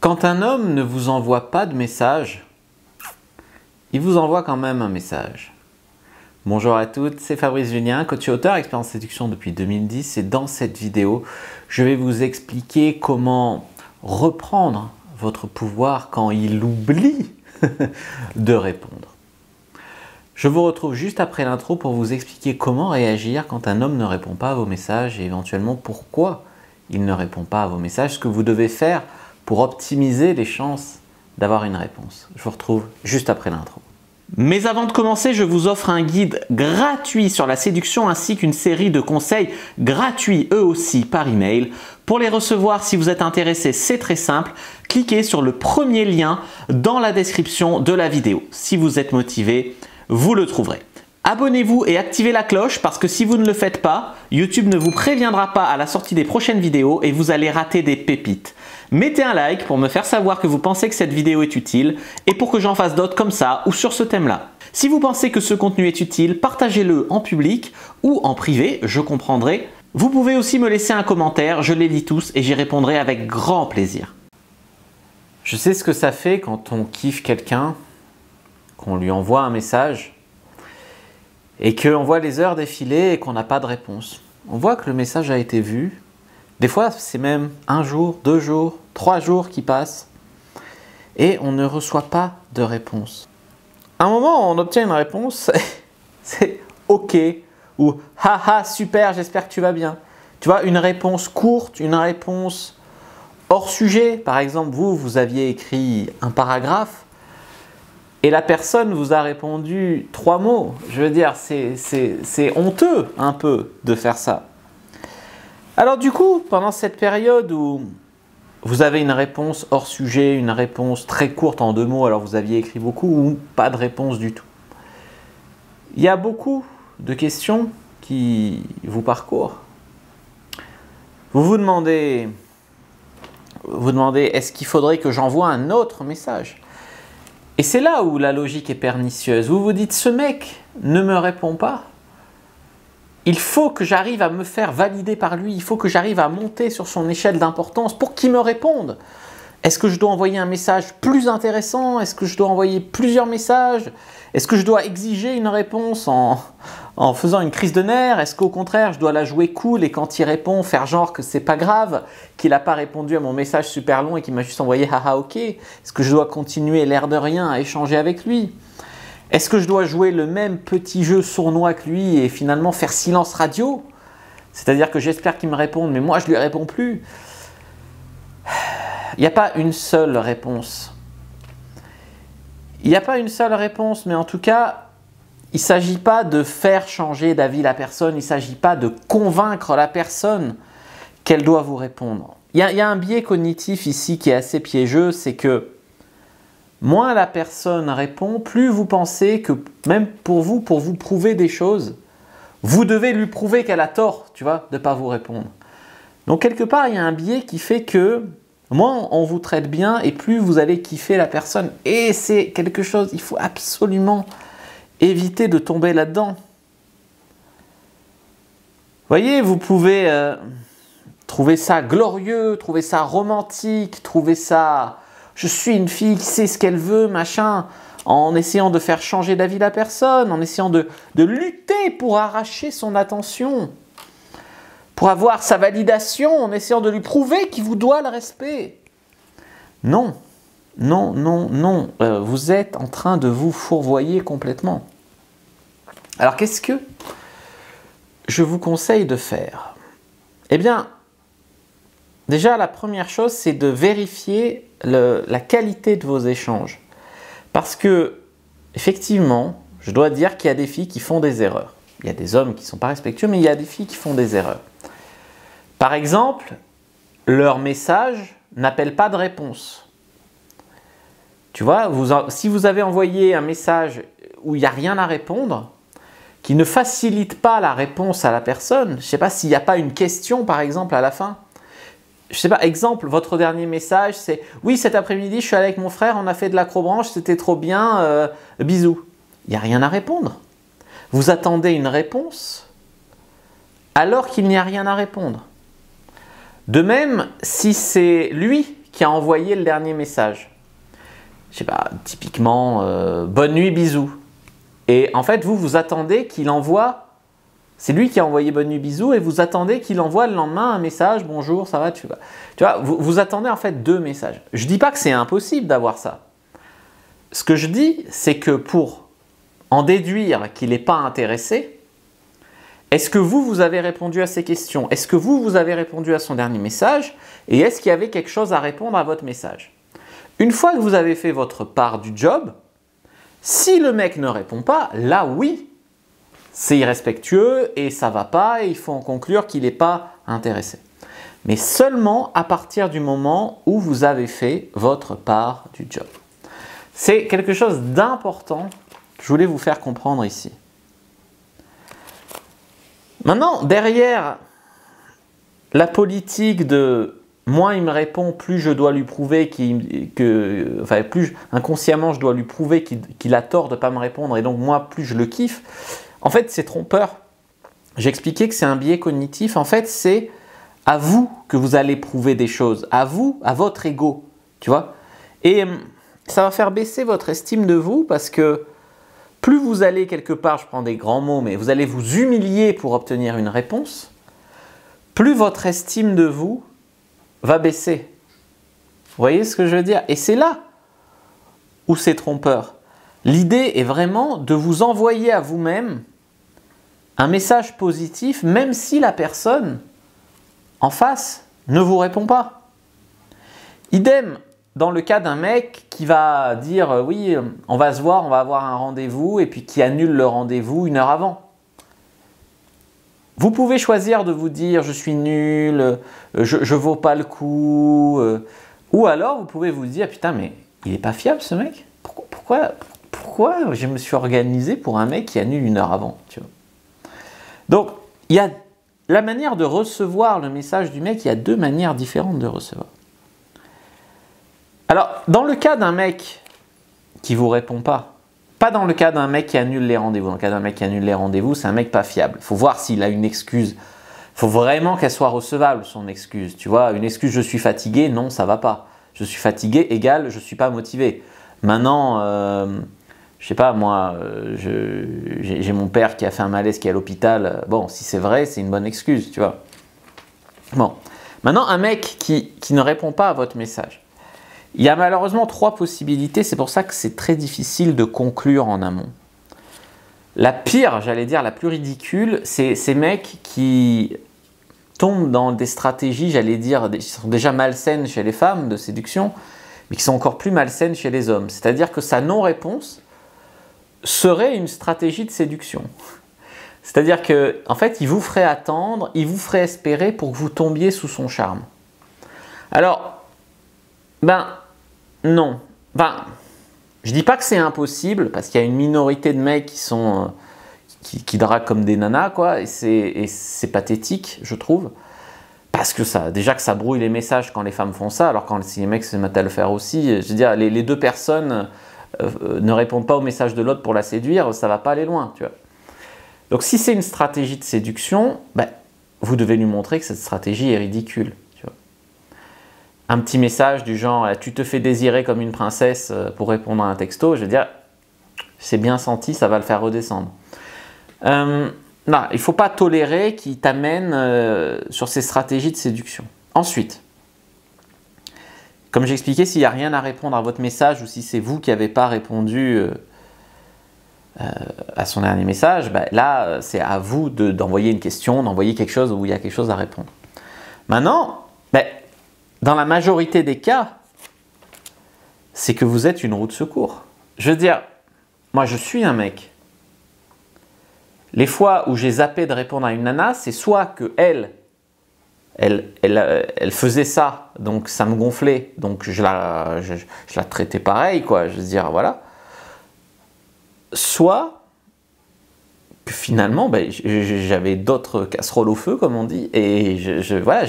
Quand un homme ne vous envoie pas de message, il vous envoie quand même un message. Bonjour à toutes, c'est Fabrice Julien, coach et auteur, expert en séduction depuis 2010 et dans cette vidéo, je vais vous expliquer comment reprendre votre pouvoir quand il oublie de répondre. Je vous retrouve juste après l'intro pour vous expliquer comment réagir quand un homme ne répond pas à vos messages et éventuellement pourquoi il ne répond pas à vos messages, ce que vous devez faire pour optimiser les chances d'avoir une réponse. Je vous retrouve juste après l'intro. Mais avant de commencer, je vous offre un guide gratuit sur la séduction ainsi qu'une série de conseils gratuits eux aussi par email. Pour les recevoir, si vous êtes intéressé, c'est très simple. Cliquez sur le premier lien dans la description de la vidéo. Si vous êtes motivé, vous le trouverez. Abonnez-vous et activez la cloche parce que si vous ne le faites pas, YouTube ne vous préviendra pas à la sortie des prochaines vidéos et vous allez rater des pépites. Mettez un like pour me faire savoir que vous pensez que cette vidéo est utile et pour que j'en fasse d'autres comme ça ou sur ce thème-là. Si vous pensez que ce contenu est utile, partagez-le en public ou en privé, je comprendrai. Vous pouvez aussi me laisser un commentaire, je les lis tous et j'y répondrai avec grand plaisir. Je sais ce que ça fait quand on kiffe quelqu'un, qu'on lui envoie un message et qu'on voit les heures défiler et qu'on n'a pas de réponse. On voit que le message a été vu. Des fois, c'est même 1 jour, 2 jours, 3 jours qui passent et on ne reçoit pas de réponse. À un moment, on obtient une réponse, c'est OK ou haha, super, j'espère que tu vas bien. Tu vois, une réponse courte, une réponse hors sujet. Par exemple, vous aviez écrit un paragraphe et la personne vous a répondu 3 mots. Je veux dire, c'est honteux un peu de faire ça. Alors du coup, pendant cette période où vous avez une réponse hors sujet, une réponse très courte en 2 mots, alors vous aviez écrit beaucoup ou pas de réponse du tout. Il y a beaucoup de questions qui vous parcourent. Vous vous demandez est-ce qu'il faudrait que j'envoie un autre message? Et c'est là où la logique est pernicieuse. Vous vous dites, ce mec ne me répond pas. Il faut que j'arrive à me faire valider par lui. Il faut que j'arrive à monter sur son échelle d'importance pour qu'il me réponde. Est-ce que je dois envoyer un message plus intéressant? Est-ce que je dois envoyer plusieurs messages? Est-ce que je dois exiger une réponse en faisant une crise de nerfs? Est-ce qu'au contraire, je dois la jouer cool et quand il répond, faire genre que c'est pas grave, qu'il n'a pas répondu à mon message super long et qu'il m'a juste envoyé haha ok? Est-ce que je dois continuer l'air de rien à échanger avec lui? Est-ce que je dois jouer le même petit jeu sournois que lui et finalement faire silence radio? C'est-à-dire que j'espère qu'il me réponde, mais moi je ne lui réponds plus. Il n'y a pas une seule réponse. Il n'y a pas une seule réponse, mais en tout cas, il ne s'agit pas de faire changer d'avis la personne, il ne s'agit pas de convaincre la personne qu'elle doit vous répondre. Il y a un biais cognitif ici qui est assez piégeux, c'est que moins la personne répond, plus vous pensez que même pour vous prouver des choses, vous devez lui prouver qu'elle a tort, tu vois, de ne pas vous répondre. Donc quelque part, il y a un biais qui fait que moins on vous traite bien et plus vous allez kiffer la personne. Et c'est quelque chose, il faut absolument éviter de tomber là-dedans. Vous voyez, vous pouvez trouver ça glorieux, trouver ça romantique, trouver ça... Je suis une fille qui sait ce qu'elle veut, machin, en essayant de faire changer d'avis la personne, en essayant de lutter pour arracher son attention, pour avoir sa validation, en essayant de lui prouver qu'il vous doit le respect. Non, non, non, non, vous êtes en train de vous fourvoyer complètement. Alors qu'est-ce que je vous conseille de faire? Eh bien, déjà, la première chose, c'est de vérifier la qualité de vos échanges. Parce que, effectivement, je dois dire qu'il y a des filles qui font des erreurs. Il y a des hommes qui ne sont pas respectueux, mais il y a des filles qui font des erreurs. Par exemple, leur message n'appelle pas de réponse. Tu vois, si vous avez envoyé un message où il n'y a rien à répondre, qui ne facilite pas la réponse à la personne, je ne sais pas s'il n'y a pas une question, par exemple, à la fin. Je sais pas, exemple, votre dernier message, c'est « Oui, cet après-midi, je suis allé avec mon frère, on a fait de l'acrobranche, c'était trop bien, bisous. » Il n'y a rien à répondre. Vous attendez une réponse alors qu'il n'y a rien à répondre. De même, si c'est lui qui a envoyé le dernier message. Je sais pas, typiquement, bonne nuit, bisous. Et en fait, vous attendez qu'il envoie, c'est lui qui a envoyé bonne nuit, bisous, et vous attendez qu'il envoie le lendemain un message, bonjour, ça va, tu vois, vous attendez en fait 2 messages. Je dis pas que c'est impossible d'avoir ça. Ce que je dis, c'est que pour en déduire qu'il n'est pas intéressé, est-ce que vous avez répondu à ses questions? Est-ce que vous avez répondu à son dernier message? Et est-ce qu'il y avait quelque chose à répondre à votre message? Une fois que vous avez fait votre part du job, si le mec ne répond pas, là oui, c'est irrespectueux et ça ne va pas et il faut en conclure qu'il n'est pas intéressé. Mais seulement à partir du moment où vous avez fait votre part du job. C'est quelque chose d'important que je voulais vous faire comprendre ici. Maintenant, derrière la politique de moins il me répond, plus je dois lui prouver plus inconsciemment je dois lui prouver qu'il a tort de ne pas me répondre et donc moi plus je le kiffe, en fait c'est trompeur. J'ai expliqué que c'est un biais cognitif, en fait c'est à vous que vous allez prouver des choses, à vous, à votre ego, tu vois. Et ça va faire baisser votre estime de vous parce que plus vous allez quelque part, je prends des grands mots, mais vous allez vous humilier pour obtenir une réponse, plus votre estime de vous va baisser. Vous voyez ce que je veux dire? Et c'est là où c'est trompeur. L'idée est vraiment de vous envoyer à vous-même un message positif, même si la personne en face ne vous répond pas. Idem dans le cas d'un mec qui va dire oui, on va se voir, on va avoir un rendez-vous et puis qui annule le rendez-vous 1 heure avant. Vous pouvez choisir de vous dire je suis nul, je vaux pas le coup, ou alors vous pouvez vous dire putain mais il est pas fiable ce mec. Pourquoi je me suis organisé pour un mec qui annule 1 heure avant, tu vois. Donc il y a la manière de recevoir le message du mec, il y a 2 manières différentes de recevoir. Alors dans le cas d'un mec qui vous répond pas dans le cas d'un mec qui annule les rendez-vous. Dans le cas d'un mec qui annule les rendez-vous, c'est un mec pas fiable. Il faut voir s'il a une excuse. Il faut vraiment qu'elle soit recevable, son excuse. Tu vois, une excuse, je suis fatigué, non, ça va pas. Je suis fatigué égale, je suis pas motivé. Maintenant, je sais pas, moi, j'ai mon père qui a fait un malaise, qui est à l'hôpital. Bon, si c'est vrai, c'est une bonne excuse, tu vois. Bon. Maintenant, un mec qui ne répond pas à votre message. Il y a malheureusement 3 possibilités, c'est pour ça que c'est très difficile de conclure en amont. La pire, j'allais dire la plus ridicule, c'est ces mecs qui tombent dans des stratégies, j'allais dire, qui sont déjà malsaines chez les femmes de séduction, mais qui sont encore plus malsaines chez les hommes. C'est-à-dire que sa non-réponse serait une stratégie de séduction. C'est-à-dire qu'en fait, il vous ferait attendre, il vous ferait espérer pour que vous tombiez sous son charme. Alors, non. Je dis pas que c'est impossible, parce qu'il y a une minorité de mecs qui draguent comme des nanas, quoi, et c'est pathétique, je trouve. Parce que déjà que ça brouille les messages quand les femmes font ça, alors si les mecs se mettent à le faire aussi, je veux dire, les 2 personnes ne répondent pas au message de l'autre pour la séduire, ça va pas aller loin, tu vois. Donc si c'est une stratégie de séduction, vous devez lui montrer que cette stratégie est ridicule. Un petit message du genre « tu te fais désirer comme une princesse » pour répondre à un texto, je veux dire, c'est bien senti, ça va le faire redescendre. Non, il ne faut pas tolérer qu'il t'amène sur ces stratégies de séduction. Ensuite, comme j'expliquais, s'il n'y a rien à répondre à votre message ou si c'est vous qui n'avez pas répondu à son dernier message, là, c'est à vous d'envoyer une question, d'envoyer quelque chose où il y a quelque chose à répondre. Maintenant, dans la majorité des cas, c'est que vous êtes une roue de secours. Je veux dire, moi je suis un mec. Les fois où j'ai zappé de répondre à une nana, c'est soit que elle faisait ça, donc ça me gonflait, donc je la traitais pareil, quoi. Je veux dire, voilà. Soit que finalement, j'avais d'autres casseroles au feu, comme on dit, et voilà,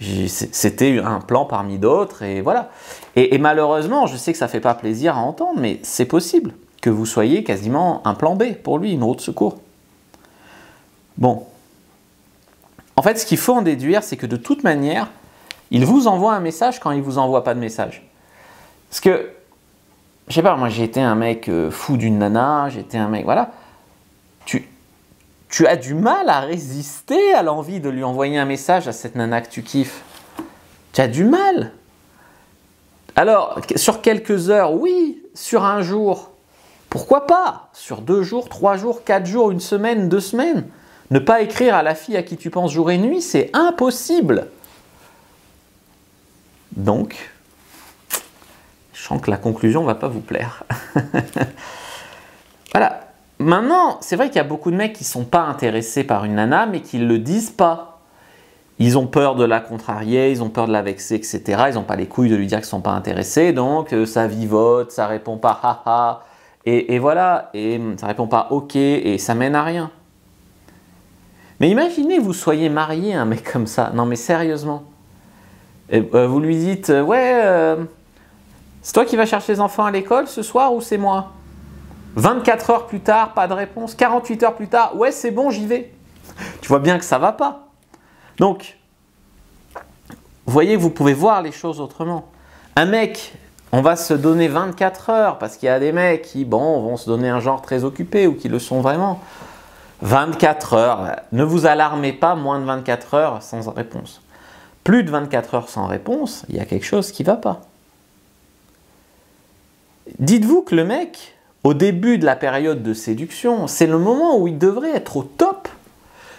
c'était un plan parmi d'autres, et voilà. Et malheureusement, je sais que ça ne fait pas plaisir à entendre, mais c'est possible que vous soyez quasiment un plan B pour lui, une roue de secours. Bon. En fait, ce qu'il faut en déduire, c'est que de toute manière, Il vous envoie un message quand il ne vous envoie pas de message. Parce que, je sais pas, moi j'ai été un mec fou d'une nana, j'ai été un mec, voilà. Tu as du mal à résister à l'envie de lui envoyer un message à cette nana que tu kiffes. Tu as du mal. Alors, sur quelques heures, oui. Sur un jour, pourquoi pas? Sur 2 jours, 3 jours, 4 jours, 1 semaine, 2 semaines. Ne pas écrire à la fille à qui tu penses jour et nuit, c'est impossible. Donc, je sens que la conclusion ne va pas vous plaire. Voilà. Maintenant, c'est vrai qu'il y a beaucoup de mecs qui ne sont pas intéressés par une nana, mais qui ne le disent pas. Ils ont peur de la contrarier, ils ont peur de la vexer, etc. Ils n'ont pas les couilles de lui dire qu'ils ne sont pas intéressés, donc ça vivote, ça répond pas haha, et voilà, et ça répond pas ok, et ça mène à rien. Mais imaginez vous soyez marié à un mec comme ça, non mais sérieusement. Et, vous lui dites, ouais, c'est toi qui vas chercher les enfants à l'école ce soir ou c'est moi? 24 heures plus tard, pas de réponse. 48 heures plus tard, ouais, c'est bon, j'y vais. Tu vois bien que ça ne va pas. Donc, vous voyez, vous pouvez voir les choses autrement. Un mec, on va se donner 24 heures parce qu'il y a des mecs qui, bon, vont se donner un genre très occupé ou qui le sont vraiment. 24 heures, ne vous alarmez pas, moins de 24 heures sans réponse. Plus de 24 heures sans réponse, il y a quelque chose qui ne va pas. Dites-vous que le mec, au début de la période de séduction, c'est le moment où il devrait être au top.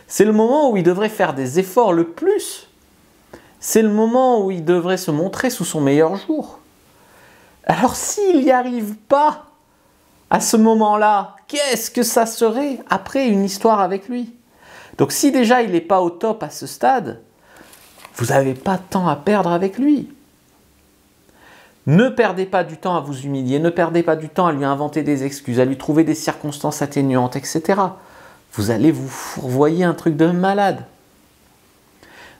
C'est le moment où il devrait faire des efforts le plus. C'est le moment où il devrait se montrer sous son meilleur jour. Alors s'il n'y arrive pas à ce moment-là, qu'est-ce que ça serait après une histoire avec lui? Donc si déjà il n'est pas au top à ce stade, vous n'avez pas de temps à perdre avec lui. Ne perdez pas du temps à vous humilier, ne perdez pas du temps à lui inventer des excuses, à lui trouver des circonstances atténuantes, etc. Vous allez vous fourvoyer un truc de malade.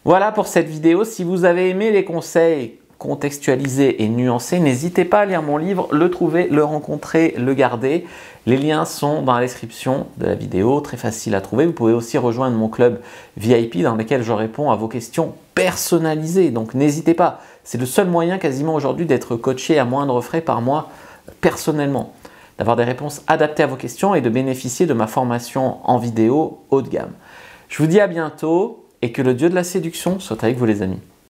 Voilà pour cette vidéo. Si vous avez aimé les conseils contextualisés et nuancés, n'hésitez pas à lire mon livre, le trouver, le rencontrer, le garder. Les liens sont dans la description de la vidéo, très facile à trouver. Vous pouvez aussi rejoindre mon club VIP dans lequel je réponds à vos questions personnalisées. Donc n'hésitez pas, c'est le seul moyen quasiment aujourd'hui d'être coaché à moindre frais par mois personnellement, d'avoir des réponses adaptées à vos questions et de bénéficier de ma formation en vidéo haut de gamme. Je vous dis à bientôt et que le Dieu de la séduction soit avec vous les amis.